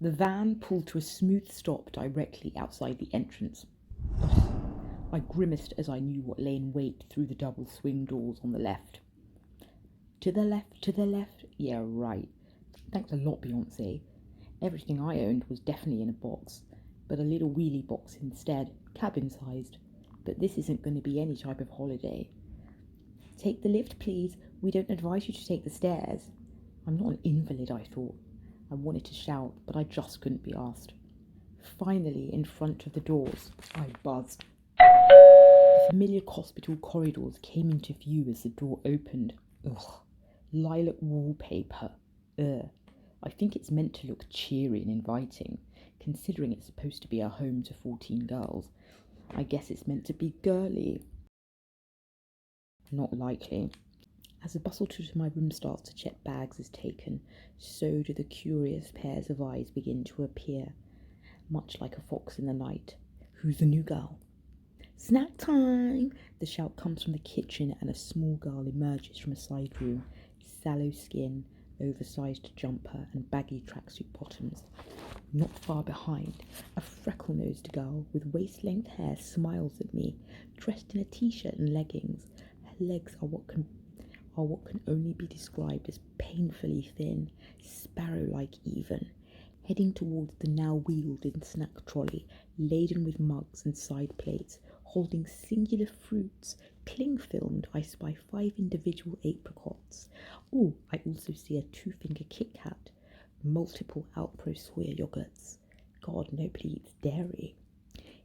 The van pulled to a smooth stop directly outside the entrance. Ugh. I grimaced as I knew what lay in wait through the double swing doors on the left. To the left, to the left. Yeah, right. Thanks a lot, Beyonce. Everything I owned was definitely in a box, but a little wheelie box instead, cabin-sized. But this isn't going to be any type of holiday. Take the lift, please. We don't advise you to take the stairs. I'm not an invalid, I thought. I wanted to shout, but I just couldn't be asked. Finally, in front of the doors, I buzzed. The familiar hospital corridors came into view as the door opened. Ugh. Lilac wallpaper. Ugh. I think it's meant to look cheery and inviting, considering it's supposed to be a home to 14 girls. I guess it's meant to be girly. Not likely. As the bustle to my room starts to check bags is taken, so do the curious pairs of eyes begin to appear, much like a fox in the night. Who's the new girl? Snack time! The shout comes from the kitchen and a small girl emerges from a side room, sallow skin, oversized jumper and baggy tracksuit bottoms. Not far behind, a freckle-nosed girl with waist-length hair smiles at me, dressed in a t-shirt and leggings. Her legs are what can only be described as painfully thin, sparrow-like even, heading towards the now wheeled-in snack trolley, laden with mugs and side plates, holding singular fruits, cling-filmed. I spy 5 individual apricots. Oh, I also see a 2-finger Kit Kat, multiple Alpro soya yogurts. God, nobody eats dairy.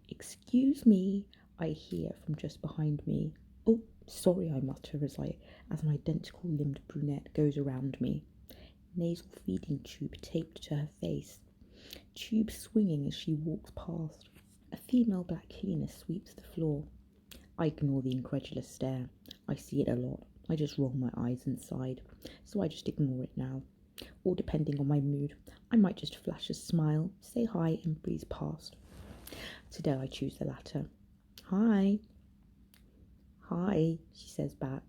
Excuse me, I hear from just behind me. Oh, sorry, I mutter as an identical limbed brunette goes around me. Nasal feeding tube taped to her face. Tube swinging as she walks past. A female black cleaner sweeps the floor. I ignore the incredulous stare. I see it a lot. I just roll my eyes and sigh, so I just ignore it now. Or depending on my mood, I might just flash a smile, say hi and breeze past. Today I choose the latter. Hi. Hi, she says back.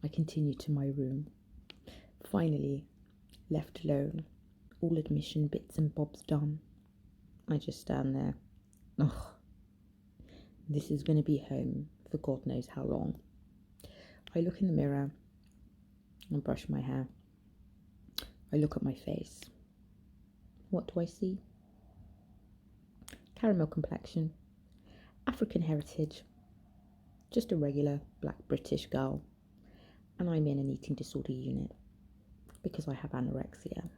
I continue to my room. Finally, left alone, all admission bits and bobs done. I just stand there. Ugh. This is going to be home for God knows how long. I look in the mirror and brush my hair. I look at my face. What do I see? Caramel complexion, African heritage, just a regular black British girl, and I'm in an eating disorder unit because I have anorexia.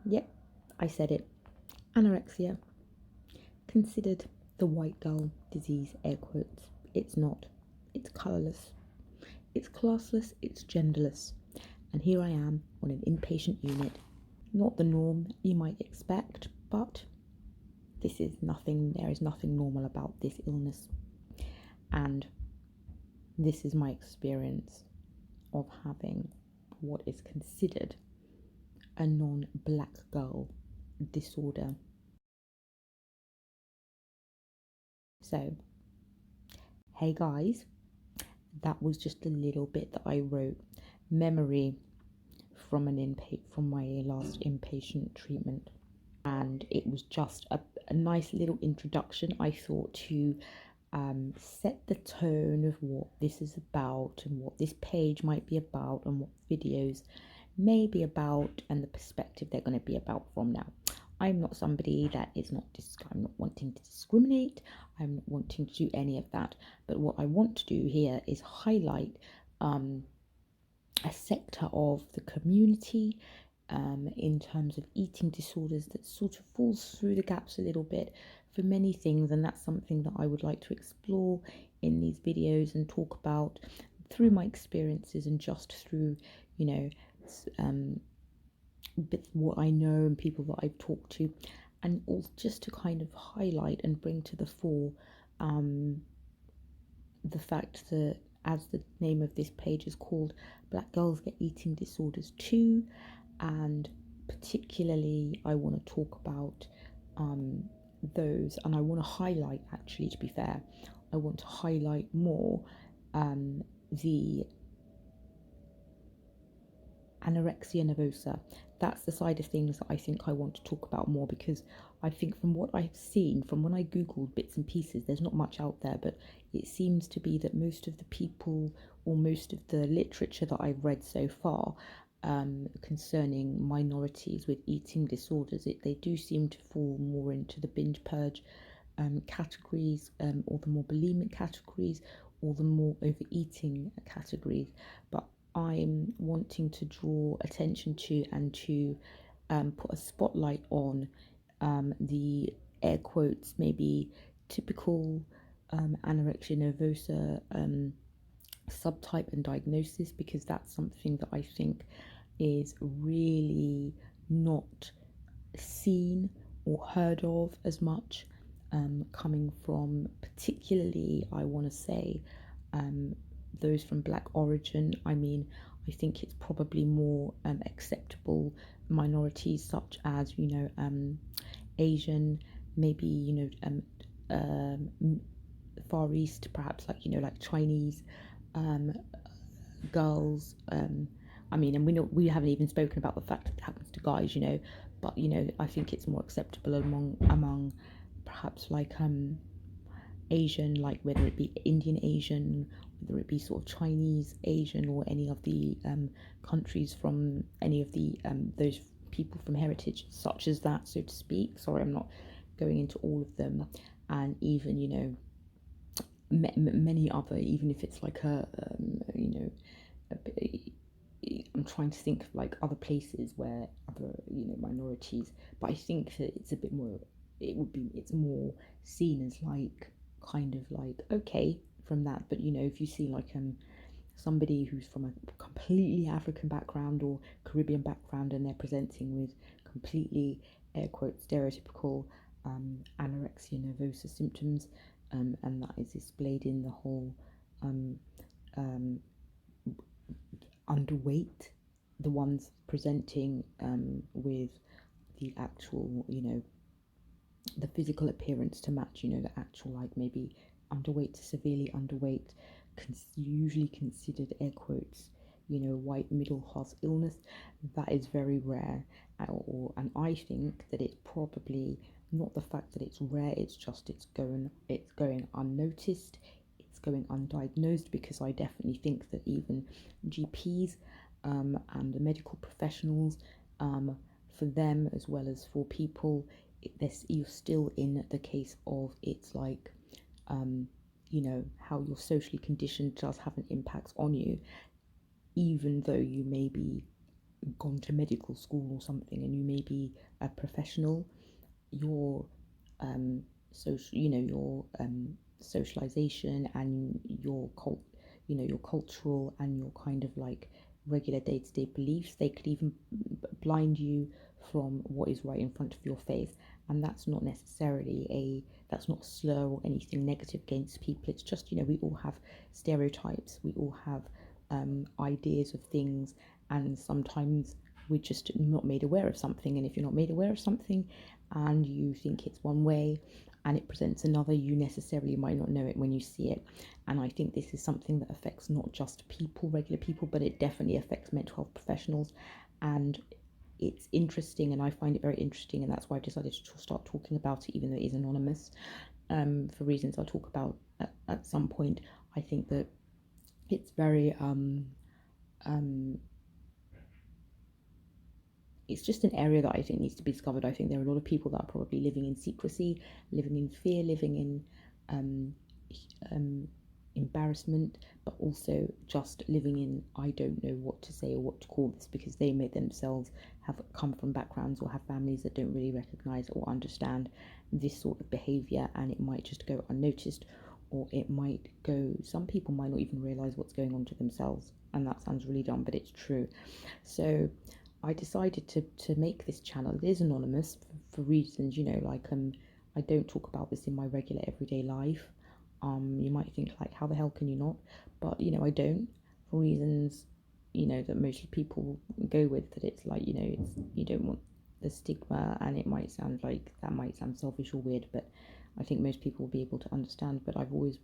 Yep, I said it. Anorexia. Considered the white girl disease, air quotes. It's not. It's colourless. It's classless, it's genderless. And here I am on an inpatient unit. Not the norm you might expect, but there is nothing normal about this illness. And this is my experience of having what is considered a non-black girl disorder. So, hey guys, that was just a little bit that I wrote. Memory from my last inpatient treatment, and it was just a nice little introduction, I thought, to set the tone of what this is about and what this page might be about and what videos may be about and the perspective they're going to be about from now. I'm not somebody that I'm not wanting to discriminate. I'm not wanting to do any of that. But what I want to do here is highlight a sector of the community in terms of eating disorders that sort of falls through the gaps a little bit for many things, and that's something that I would like to explore in these videos and talk about through my experiences and just through, bits what I know and people that I've talked to, and also just to kind of highlight and bring to the fore the fact that, as the name of this page is called, Black Girls Get Eating Disorders Too, and particularly I want to talk about those, and I want to highlight, actually, to be fair, I want to highlight more the anorexia nervosa. That's the side of things that I think I want to talk about more, because I think from what I've seen, from when I googled bits and pieces, there's not much out there, but it seems to be that most of the people, or most of the literature that I've read so far, concerning minorities with eating disorders, they do seem to fall more into the binge purge categories, or the more bulimic categories, or the more overeating categories. But I'm wanting to draw attention to, and to put a spotlight on, the air quotes, maybe typical anorexia nervosa subtype and diagnosis, because that's something that I think is really not seen or heard of as much, coming from, particularly, I want to say, um, those from Black origin. I mean, I think it's probably more acceptable minorities such as, Asian, maybe, Far East, perhaps, like, like Chinese um, girls. I mean, and we haven't even spoken about the fact that it happens to guys, but I think it's more acceptable among perhaps like Asian, like whether it be Indian Asian, whether it be sort of Chinese Asian, or any of the countries from any of the those people from heritage such as that, so to speak. Sorry, I'm not going into all of them, and even many other, even if it's like I'm trying to think of like other places where other minorities, but I think that it's a bit more. It's more seen as like kind of like okay from that, but if you see like somebody who's from a completely African background or Caribbean background, and they're presenting with completely air quote stereotypical anorexia nervosa symptoms, and that is displayed in the whole um, um, underweight, the ones presenting with the actual, the physical appearance to match, the actual, like maybe underweight to severely underweight, usually considered air quotes, white middle class illness. That is very rare, and I think that it's probably not the fact that it's rare. It's just it's going unnoticed. It's going undiagnosed, because I definitely think that even GPs and the medical professionals, for them as well as for people, you're still in the case of it's like, how you're socially conditioned does have an impact on you, even though you may be gone to medical school or something, and you may be a professional. Your your socialization and your cultural and your kind of like regular day-to-day beliefs, they could even blind you from what is right in front of your face. And that's not necessarily that's not a slur or anything negative against people. It's just, we all have stereotypes, we all have ideas of things, and sometimes we're just not made aware of something. And if you're not made aware of something and you think it's one way and it presents another, you necessarily might not know it when you see it. And I think this is something that affects not just people, regular people, but it definitely affects mental health professionals. And it's interesting, and I find it very interesting, and that's why I've decided to start talking about it, even though it is anonymous, for reasons I'll talk about at some point. I think that it's very it's just an area that I think needs to be discovered. I think there are a lot of people that are probably living in secrecy, living in fear, living in embarrassment, but also just living in I don't know what to say or what to call this, because they may themselves have come from backgrounds or have families that don't really recognize or understand this sort of behavior, and it might just go unnoticed, or it might go, some people might not even realize what's going on to themselves, and that sounds really dumb, but it's true. So I decided to make this channel. It is anonymous for reasons, like I don't talk about this in my regular everyday life. You might think like, how the hell can you not? But I don't, for reasons, that most people go with, that it's like, it's, you don't want the stigma, and it might sound like that might sound selfish or weird, but I think most people will be able to understand. But I've always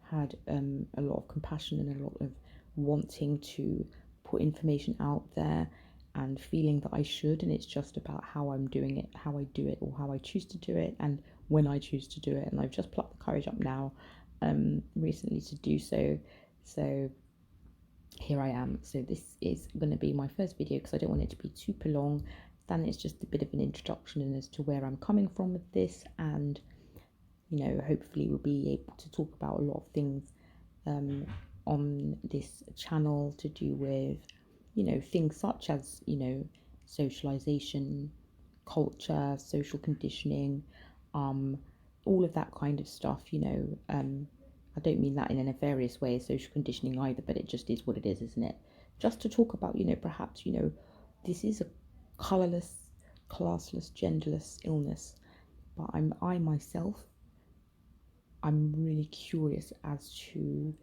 had a lot of compassion and a lot of wanting to put information out there, and feeling that I should, and it's just about how I'm doing it, how I do it, or how I choose to do it, and when I choose to do it. And I've just plucked the courage up now, recently to do so. So here I am. So this is going to be my first video because I don't want it to be super long. Then it's just a bit of an introduction as to where I'm coming from with this, and hopefully we'll be able to talk about a lot of things on this channel to do with things such as socialization, culture, social conditioning, all of that kind of stuff. I don't mean that in a nefarious way, social conditioning either, but it just is what it is, isn't it? Just to talk about perhaps this is a colorless, classless, genderless illness, but I myself, I'm really curious as to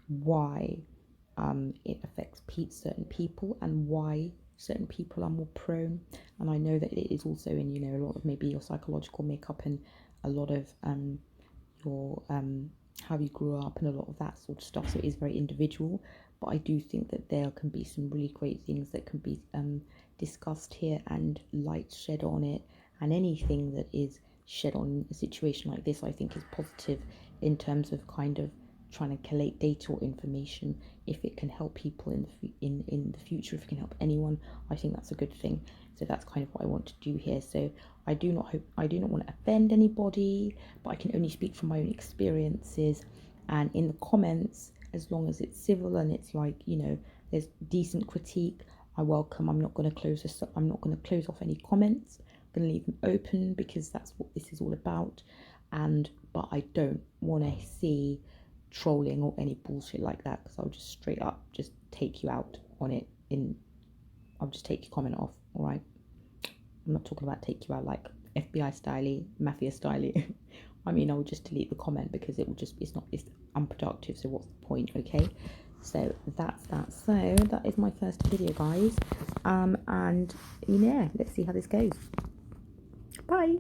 why it affects certain people and why certain people are more prone. And I know that it is also in a lot of maybe your psychological makeup and a lot of your how you grew up and a lot of that sort of stuff. So it is very individual, but I do think that there can be some really great things that can be discussed here and light shed on it, and anything that is shed on a situation like this I think is positive in terms of kind of trying to collate data or information. If it can help people in the future, if it can help anyone, I think that's a good thing. So that's kind of what I want to do here. So I do not want to offend anybody, but I can only speak from my own experiences. And in the comments, as long as it's civil and it's like there's decent critique, I welcome. I'm not going to close this up. I'm not going to close off any comments. I'm going to leave them open because that's what this is all about. But I don't want to see trolling or any bullshit like that, because I'll just straight up just take you out on it. I'll just take your comment off. All right, I'm not talking about take you out like FBI style, mafia style. I mean, I will just delete the comment because it's unproductive. So what's the point? Okay, so that's that. So that is my first video, guys. And yeah, let's see how this goes. Bye.